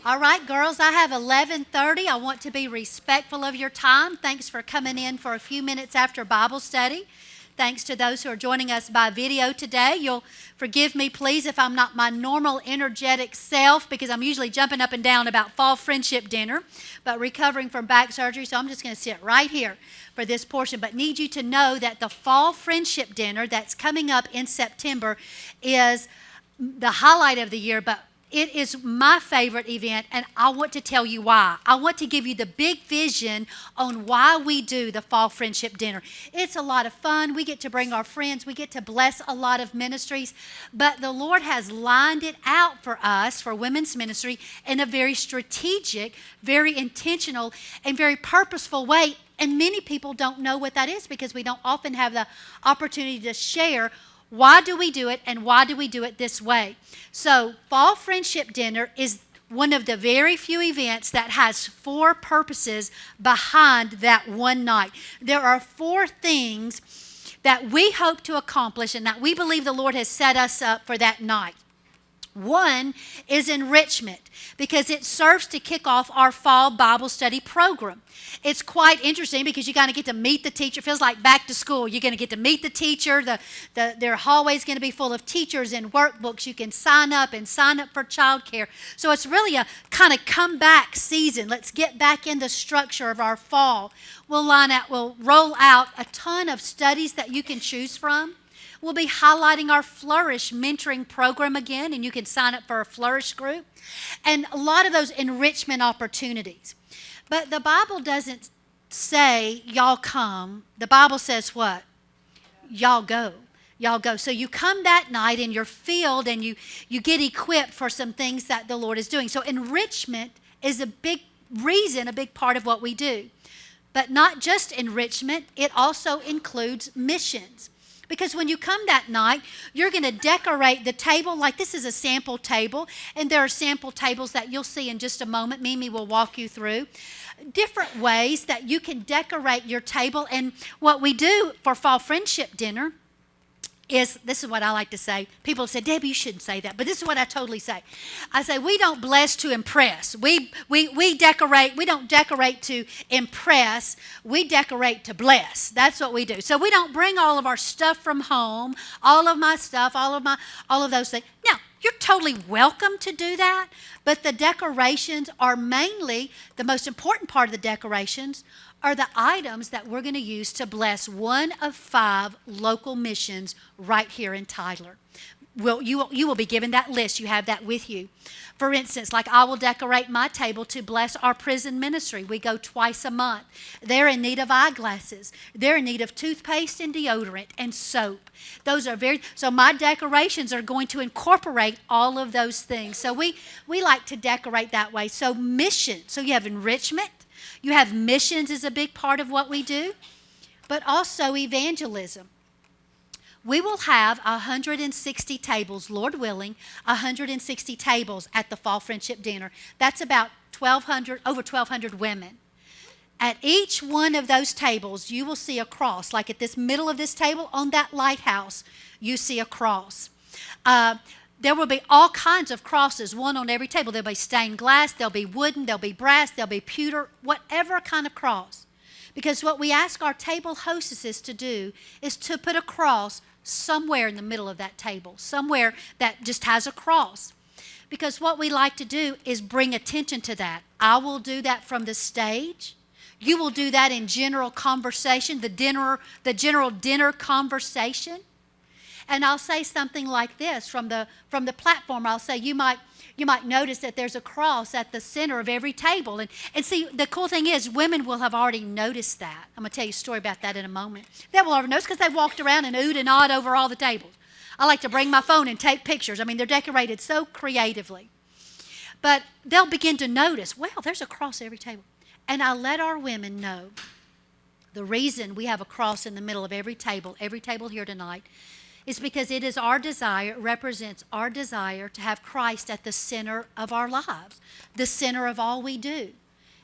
All right, girls, I have 11:30. I want to be respectful of your time. Thanks for coming in for a few minutes after Bible study. Thanks to those who are joining us by video today. You'll forgive me, please, if I'm not my normal energetic self, because I'm usually jumping up and down about fall friendship dinner, but recovering from back surgery, so I'm just going to sit right here for this portion. But need you to know that the fall friendship dinner that's coming up in September is the highlight of the year, but it is my favorite event, and I want to tell you why. I want to give you the big vision on why we do the Fall Friendship Dinner. It's a lot of fun. We get to bring our friends. We get to bless a lot of ministries. But the Lord has lined it out for us, for women's ministry, in a very strategic, very intentional, and very purposeful way. And many people don't know what that is because we don't often have the opportunity to share why do we do it and why do we do it this way. So Fall Friendship Dinner is one of the very few events that has 4 purposes behind that one night. There are 4 things that we hope to accomplish and that we believe the Lord has set us up for that night. One is enrichment, because it serves to kick off our fall Bible study program. It's quite interesting because you kind of get to meet the teacher. It feels like back to school. You're going to get to meet the teacher. Their hallway is going to be full of teachers and workbooks. You can sign up for childcare. So it's really a kind of comeback season. Let's get back in the structure of our fall. We'll roll out a ton of studies that you can choose from. We'll be highlighting our Flourish mentoring program again, and you can sign up for a Flourish group, and a lot of those enrichment opportunities. But the Bible doesn't say, y'all come. The Bible says what? Y'all go. Y'all go. So you come that night and you're filled and you get equipped for some things that the Lord is doing. So enrichment is a big reason, a big part of what we do. But not just enrichment, it also includes missions. Because when you come that night, you're going to decorate the table. Like this is a sample table, and there are sample tables that you'll see in just a moment. Mimi will walk you through different ways that you can decorate your table. And what we do for Fall Friendship Dinner is, this is what I like to say. People say, Debbie, you shouldn't say that. But this is what I totally say. I say, we don't bless to impress. We decorate. We don't decorate to impress. We decorate to bless. That's what we do. So we don't bring all of our stuff from home, all of my stuff, all of those things. Now, you're totally welcome to do that. But the decorations are mainly, the most important part of the decorations are the items that we're going to use to bless one of 5 local missions right here in Tyler. You will be given that list. You have that with you. For instance, like I will decorate my table to bless our prison ministry. We go twice a month. They're in need of eyeglasses. They're in need of toothpaste and deodorant and soap. So my decorations are going to incorporate all of those things. So we like to decorate that way. So mission. So you have enrichment. You have missions is a big part of what we do, but also evangelism. We will have 160 tables, Lord willing, 160 tables at the Fall Friendship Dinner. That's about over 1,200 women. At each one of those tables, you will see a cross. Like at this middle of this table, on that lighthouse, you see a cross. There will be all kinds of crosses, one on every table. There'll be stained glass, there'll be wooden, there'll be brass, there'll be pewter, whatever kind of cross. Because what we ask our table hostesses to do is to put a cross somewhere in the middle of that table, somewhere that just has a cross. Because what we like to do is bring attention to that. I will do that from the stage. You will do that in general conversation, the general dinner conversation. And I'll say something like this from the platform. I'll say, you might notice that there's a cross at the center of every table. And see, the cool thing is women will have already noticed that. I'm going to tell you a story about that in a moment. They will already notice because they walked around and oohed and awed over all the tables. I like to bring my phone and take pictures. I mean, they're decorated so creatively. But they'll begin to notice, well, there's a cross at every table. And I let our women know the reason we have a cross in the middle of every table here tonight, is because it is our desire, it represents our desire to have Christ at the center of our lives, the center of all we do.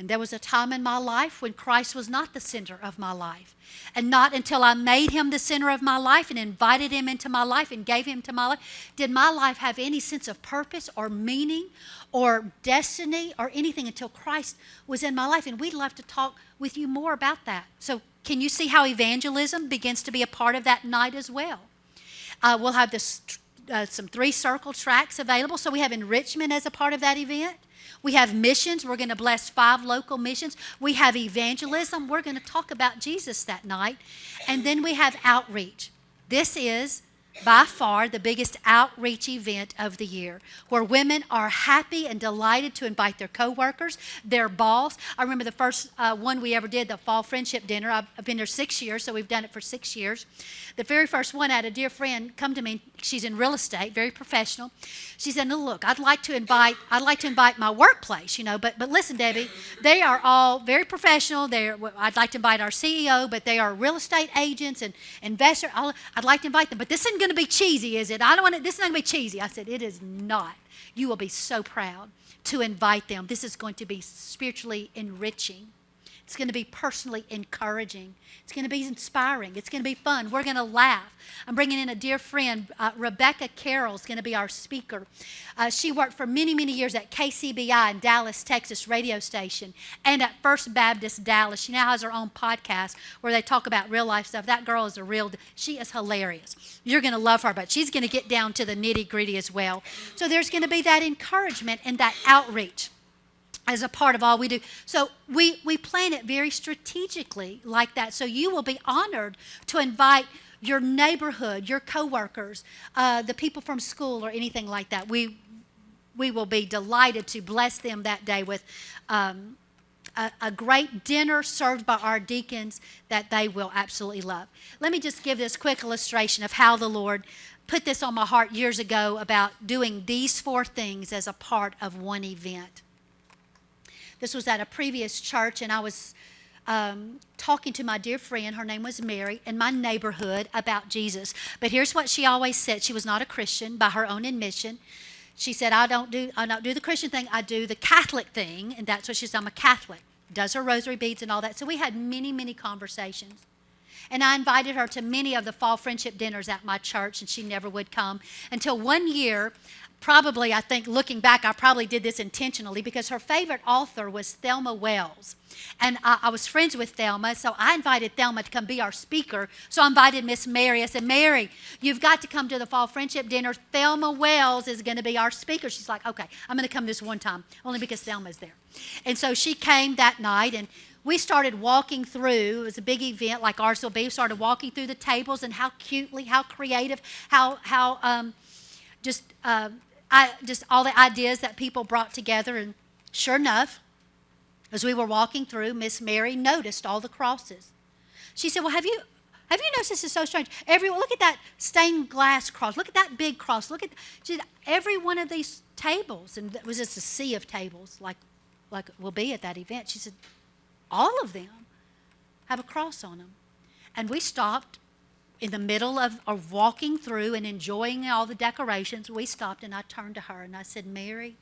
And there was a time in my life when Christ was not the center of my life. And not until I made him the center of my life and invited him into my life and gave him to my life, did my life have any sense of purpose or meaning or destiny or anything until Christ was in my life. And we'd love to talk with you more about that. So can you see how evangelism begins to be a part of that night as well? We'll have some 3 circle tracks available. So we have enrichment as a part of that event. We have missions. We're going to bless 5 local missions. We have evangelism. We're going to talk about Jesus that night. And then we have outreach. This is by far the biggest outreach event of the year, where women are happy and delighted to invite their coworkers, their boss. I remember the first one we ever did, the Fall Friendship Dinner. I've been there 6 years, so we've done it for 6 years. The very first one, I had a dear friend come to me. She's in real estate, very professional. She said, "No, look, I'd like to invite my workplace, but listen, Debbie, they are all very professional. I'd like to invite our CEO, but they are real estate agents and investors. I'd like to invite them, but this isn't going to be cheesy, is it? This is not going to be cheesy." I said, "It is not. You will be so proud to invite them. This is going to be spiritually enriching. It's going to be personally encouraging. It's going to be inspiring. It's going to be fun. We're going to laugh." I'm bringing in a dear friend, Rebecca Carroll is going to be our speaker. She worked for many, many years at KCBI in Dallas, Texas radio station, and at First Baptist Dallas. She now has her own podcast where they talk about real life stuff. That girl is she is hilarious. You're going to love her, but she's going to get down to the nitty gritty as well. So there's going to be that encouragement and that outreach as a part of all we do. So we plan it very strategically like that. So you will be honored to invite your neighborhood, your coworkers, the people from school or anything like that. We will be delighted to bless them that day with a great dinner served by our deacons that they will absolutely love. Let me just give this quick illustration of how the Lord put this on my heart years ago about doing these 4 things as a part of one event. This was at a previous church, and I was talking to my dear friend, her name was Mary, in my neighborhood about Jesus. But here's what she always said. She was not a Christian by her own admission. She said, I don't do the Christian thing, I do the Catholic thing. And that's what she said, I'm a Catholic. Does her rosary beads and all that. So we had many, many conversations. And I invited her to many of the fall friendship dinners at my church, and she never would come until one year. Probably, I think, looking back, I probably did this intentionally because her favorite author was Thelma Wells. And I was friends with Thelma, so I invited Thelma to come be our speaker. So I invited Miss Mary. I said, "Mary, you've got to come to the Fall Friendship Dinner. Thelma Wells is going to be our speaker." She's like, "Okay, I'm going to come this one time," only because Thelma's there. And so she came that night, and we started walking through. It was a big event like ours will be. We started walking through the tables, and how cutely, how creative, just all the ideas that people brought together. And sure enough, as we were walking through, Miss Mary noticed all the crosses. She said, "Well, have you noticed this is so strange? Look at that stained glass cross. Look at that big cross. Look at," she said, "every one of these tables," and it was just a sea of tables like it will be at that event. She said, "all of them have a cross on them." And we stopped in the middle of walking through and enjoying all the decorations. We stopped, and I turned to her and I said, "Mary,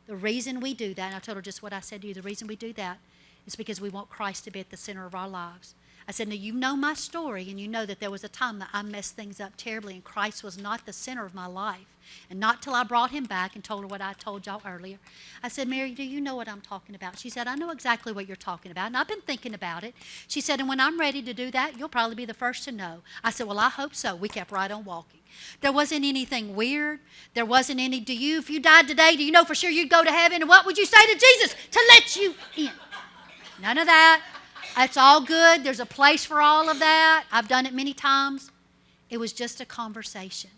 the reason we do that," and I told her just what I said to you, "the reason we do that is because we want Christ to be at the center of our lives." I said, "Now, you know my story, and you know that there was a time that I messed things up terribly, and Christ was not the center of my life. And not till I brought him back and told her what I told y'all earlier." I said, "Mary, do you know what I'm talking about?" She said, "I know exactly what you're talking about, and I've been thinking about it." She said, "And when I'm ready to do that, you'll probably be the first to know." I said, "Well, I hope so." We kept right on walking. There wasn't anything weird. There wasn't any, if you died today, do you know for sure you'd go to heaven? And what would you say to Jesus to let you in? None of that. It's all good. There's a place for all of that. I've done it many times. It was just a conversation.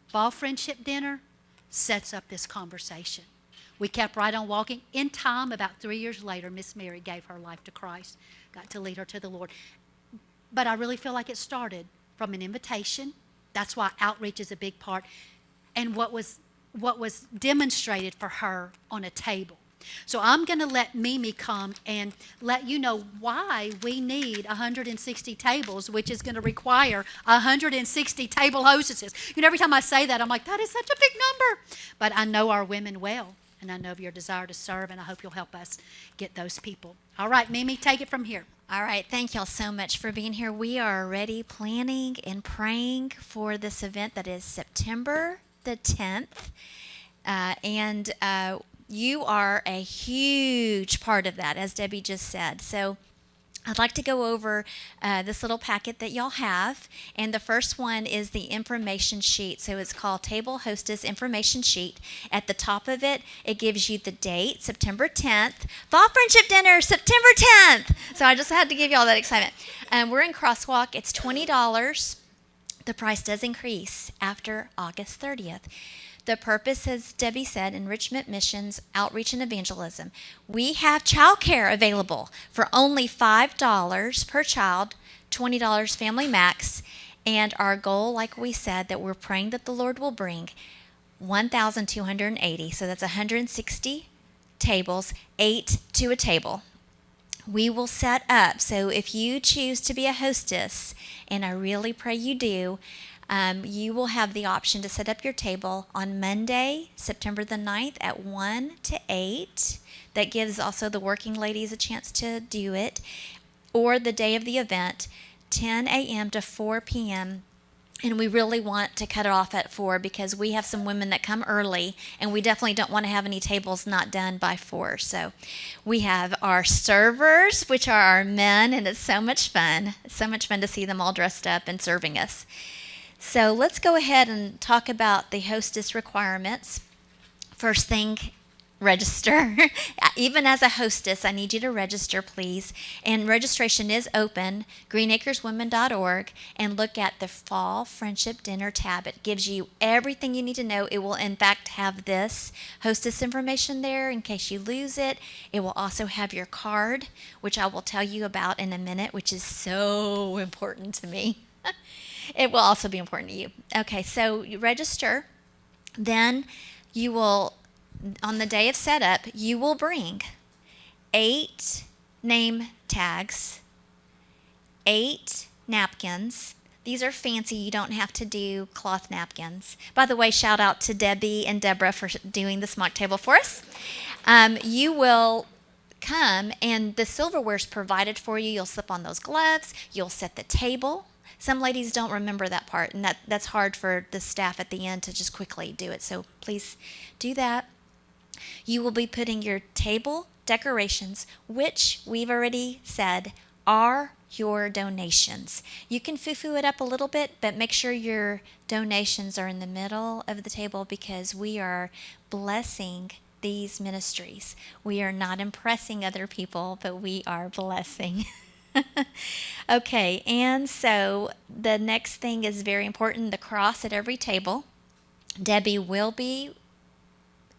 Fall Friendship Dinner sets up this conversation. We kept right on walking. In time, about 3 years later, Miss Mary gave her life to Christ, got to lead her to the Lord. But I really feel like it started from an invitation. That's why outreach is a big part. And what was demonstrated for her on a table. So I'm going to let Mimi come and let you know why we need 160 tables, which is going to require 160 table hostesses. Every time I say that, I'm like, that is such a big number. But I know our women well, And I know of your desire to serve, and I hope you'll help us get those people. All right, Mimi, take it from here. All right, thank y'all so much for being here. We are already planning and praying for this event that is September the 10th. And you are a huge part of that, as Debbie just said. So I'd like to go over this little packet that y'all have. And the first one is the information sheet. So it's called Table Hostess Information Sheet. At the top of it, it gives you the date, September 10th. Fall Friendship Dinner, September 10th. So I just had to give y'all that excitement. We're in Crosswalk. It's $20. The price does increase after August 30th. The purpose, as Debbie said, enrichment, missions, outreach, and evangelism. We have childcare available for only $5 per child, $20 family max, and our goal, like we said, that we're praying that the Lord will bring 1,280. So that's 160 tables, 8 to a table. We will set up. So if you choose to be a hostess, and I really pray you do, you will have the option to set up your table on Monday, September the 9th at 1 to 8. That gives also the working ladies a chance to do it. Or the day of the event, 10 a.m. to 4 p.m. And we really want to cut it off at 4 because we have some women that come early, and we definitely don't want to have any tables not done by 4. So we have our servers, which are our men, and it's so much fun. It's so much fun to see them all dressed up and serving us. So let's go ahead and talk about the hostess requirements. First thing, register. Even as a hostess, I need you to register, please. And registration is open, greenacreswomen.org, and look at the Fall Friendship Dinner tab. It gives you everything you need to know. It will, in fact, have this hostess information there in case you lose it. It will also have your card, which I will tell you about in a minute, which is so important to me. It will also be important to you. Okay, so you register. Then you will, on the day of setup, you will bring 8 name tags, 8 napkins. These are fancy. You don't have to do cloth napkins. By the way, shout out to Debbie and Deborah for doing the mock table for us. You will come, and the silverware is provided for you. You'll slip on those gloves. You'll set the table. Some ladies don't remember that part, and that's hard for the staff at the end to just quickly do it. So please do that. You will be putting your table decorations, which we've already said are your donations. You can foo-foo it up a little bit, but make sure your donations are in the middle of the table because we are blessing these ministries. We are not impressing other people, but we are blessing. Okay, and so the next thing is very important, the cross at every table. Debbie will be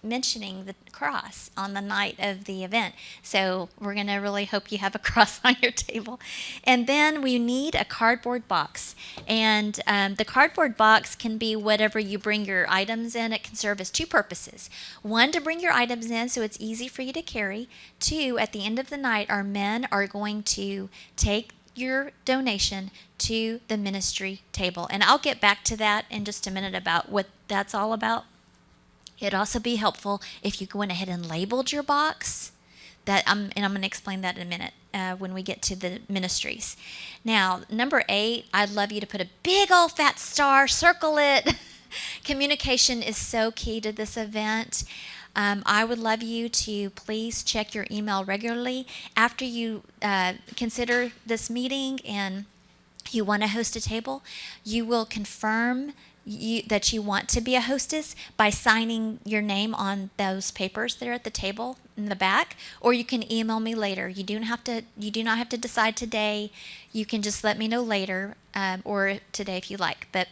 mentioning the cross on the night of the event. So we're going to really hope you have a cross on your table. And then we need a cardboard box. And the cardboard box can be whatever you bring your items in. It can serve as 2 purposes. 1, to bring your items in so it's easy for you to carry. 2, at the end of the night, our men are going to take your donation to the ministry table. And I'll get back to that in just a minute about what that's all about. It'd also be helpful if you went ahead and labeled your box. And I'm going to explain that in a minute when we get to the ministries. Now, number 8, I'd love you to put a big old fat star, circle it. Communication is so key to this event. I would love you to please check your email regularly. After you consider this meeting and you want to host a table, you will confirm that you want to be a hostess by signing your name on those papers there at the table in the back, or you can email me later. You do not have to decide today. You can just let me know later, or today if you like. But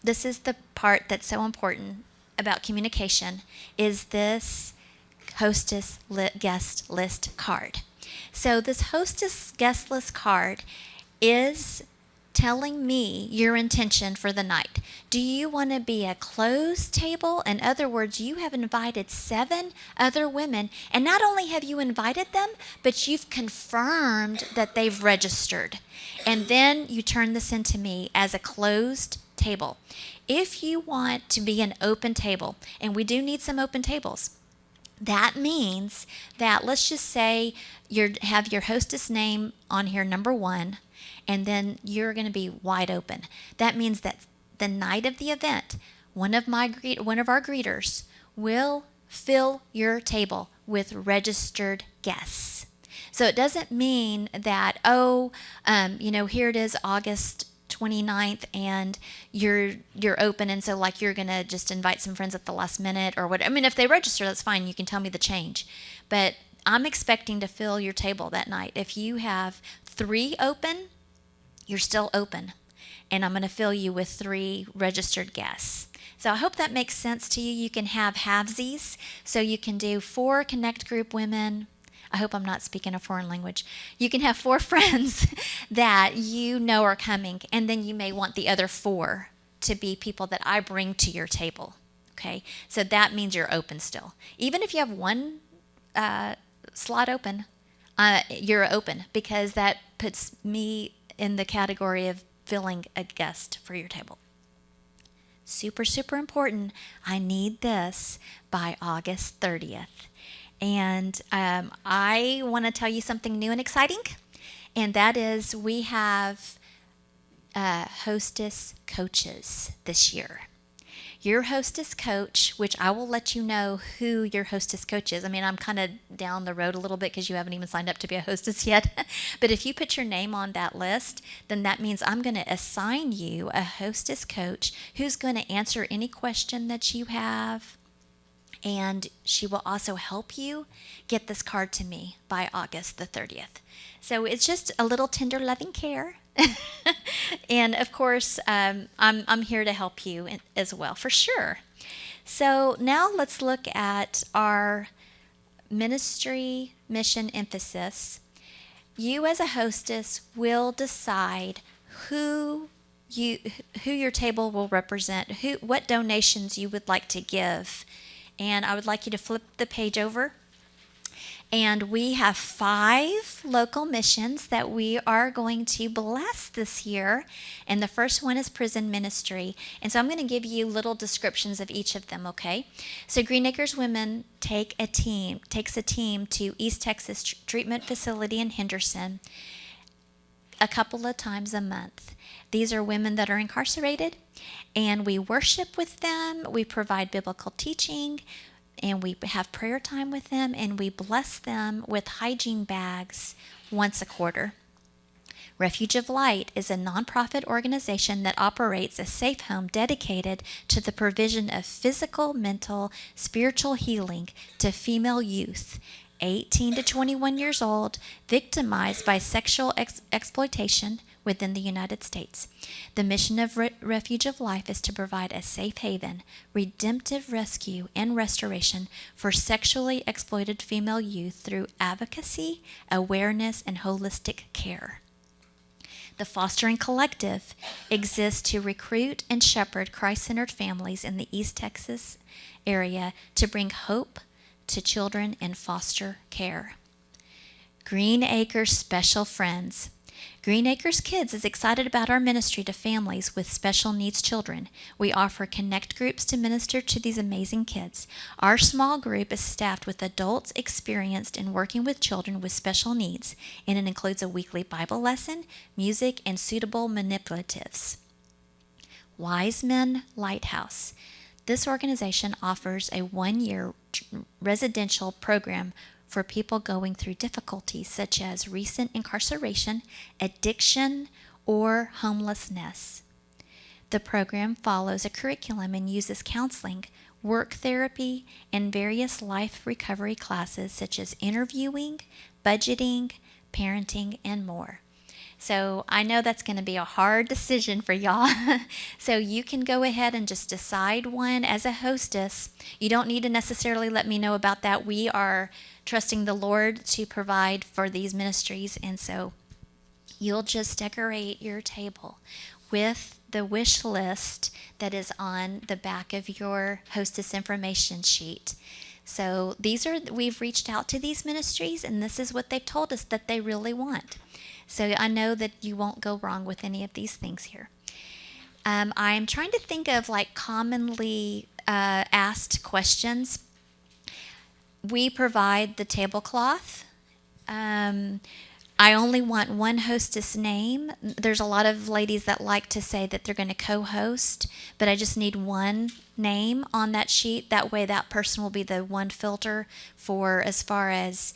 this is the part that's so important about communication, is this hostess guest list card. So this hostess guest list card is telling me your intention for the night. Do you want to be a closed table? In other words, you have invited 7 other women, and not only have you invited them, but you've confirmed that they've registered. And then you turn this into me as a closed table. If you want to be an open table, and we do need some open tables, that means that, let's just say you have your hostess name on here, number 1, and then you're going to be wide open. That means that the night of the event, one of our greeters will fill your table with registered guests. So it doesn't mean that, here it is August 29th and you're open, and so like you're going to just invite some friends at the last minute or what. I mean, if they register, that's fine. You can tell me the change. But I'm expecting to fill your table that night. If you have 3 open, you're still open. And I'm going to fill you with 3 registered guests. So I hope that makes sense to you. You can have halvesies. So you can do 4 Connect Group women. I hope I'm not speaking a foreign language. You can have 4 friends that you know are coming, and then you may want the other 4 to be people that I bring to your table. Okay? So that means you're open still. Even if you have 1 slot open, you're open, because that puts me in the category of filling a guest for your table. Super, super important. I need this by August 30th. And I want to tell you something new and exciting, and that is we have hostess coaches this year. Your hostess coach, which I will let you know who your hostess coach is. I mean, I'm kind of down the road a little bit because you haven't even signed up to be a hostess yet. But if you put your name on that list, then that means I'm going to assign you a hostess coach who's going to answer any question that you have. And she will also help you get this card to me by August the 30th. So it's just a little tender, loving care. And of course, I'm here to help you as well, for sure. So now let's look at our ministry mission emphasis. You as a hostess will decide who your table will represent, what donations you would like to give. And I would like you to flip the page over. And we have 5 local missions that we are going to bless this year. And the first one is prison ministry. And so I'm going to give you little descriptions of each of them, okay? So Green Acres Women takes a team to East Texas Treatment Facility in Henderson a couple of times a month. These are women that are incarcerated, and we worship with them, we provide biblical teaching, and we have prayer time with them, and we bless them with hygiene bags once a quarter. Refuge of Light is a nonprofit organization that operates a safe home dedicated to the provision of physical, mental, spiritual healing to female youth 18 to 21 years old victimized by sexual exploitation within the United States. The mission of Refuge of Life is to provide a safe haven, redemptive rescue, and restoration for sexually exploited female youth through advocacy, awareness, and holistic care. The Fostering Collective exists to recruit and shepherd Christ-centered families in the East Texas area to bring hope to children in foster care. Green Acres Special Friends. Green Acres Kids is excited about our ministry to families with special needs children. We offer connect groups to minister to these amazing kids. Our small group is staffed with adults experienced in working with children with special needs, and it includes a weekly Bible lesson, music, and suitable manipulatives. Wise Men Lighthouse. This organization offers a 1-year residential program for people going through difficulties such as recent incarceration, addiction, or homelessness. The program follows a curriculum and uses counseling, work therapy, and various life recovery classes such as interviewing, budgeting, parenting, and more. So I know that's going to be a hard decision for y'all. So you can go ahead and just decide one as a hostess. You don't need to necessarily let me know about that. We are trusting the Lord to provide for these ministries. And so you'll just decorate your table with the wish list that is on the back of your hostess information sheet. So we've reached out to these ministries, and this is what they've told us that they really want. So I know that you won't go wrong with any of these things here. I'm trying to think of like commonly asked questions. We provide the tablecloth. Um, I only want one hostess name. There's a lot of ladies that like to say that they're going to co-host, but I just need one name on that sheet. That way, that person will be the one filter for as far as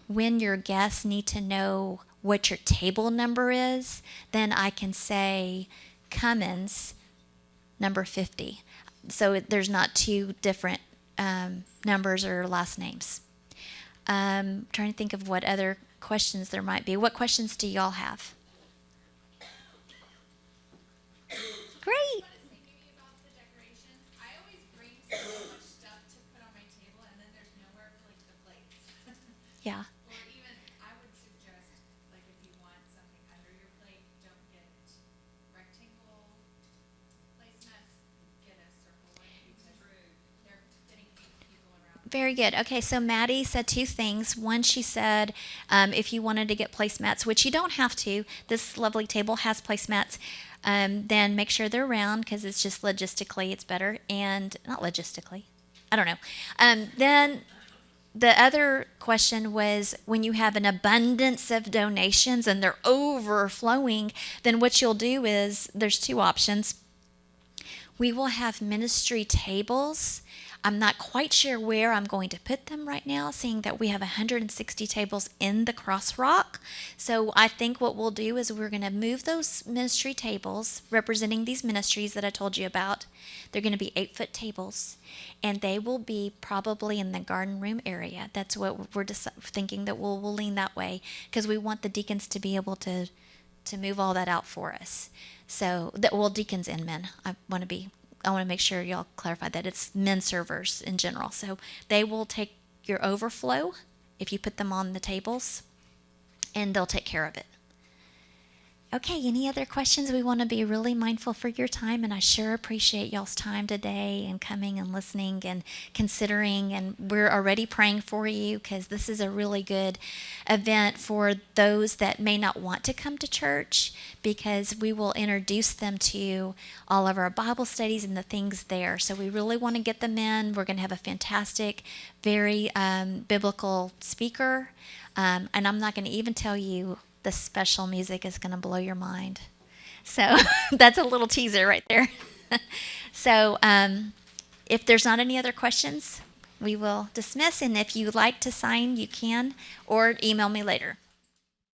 when your guests need to know what your table number is. Then I can say Cummins number 50. So there's not two different numbers or last names. Trying to think of what other questions there might be. What questions do y'all have? Great. I was thinking about the decorations. I always bring so much stuff to put on my table, and then there's nowhere for like the plates. Yeah. Or even, I would suggest, like if you want something under your plate, don't get rectangle placemats. Get a circle one because they're fitting people around. Very good. Okay, so Maddie said two things. One, she said if you wanted to get placemats, which you don't have to, this lovely table has placemats, then make sure they're round because it's just logistically it's better. And not logistically, I don't know. Then the other question was when you have an abundance of donations and they're overflowing, then what you'll do is there's two options. We will have ministry tables. I'm not quite sure where I'm going to put them right now, seeing that we have 160 tables in the crosswalk. So I think what we'll do is we're going to move those ministry tables representing these ministries that I told you about. They're going to be 8-foot tables, and they will be probably in the garden room area. That's what we're thinking that we'll lean that way because we want the deacons to be able to move all that out for us. So that well, deacons and men. I want to make sure y'all clarify that it's men servers in general. So they will take your overflow if you put them on the tables, and they'll take care of it. Okay, any other questions? We want to be really mindful for your time, and I sure appreciate y'all's time today and coming and listening and considering, and we're already praying for you because this is a really good event for those that may not want to come to church because we will introduce them to all of our Bible studies and the things there. So we really want to get them in. We're going to have a fantastic, very biblical speaker, and I'm not going to even tell you the special music is going to blow your mind. So that's a little teaser right there. So if there's not any other questions, we will dismiss. And if you'd like to sign, you can, or email me later.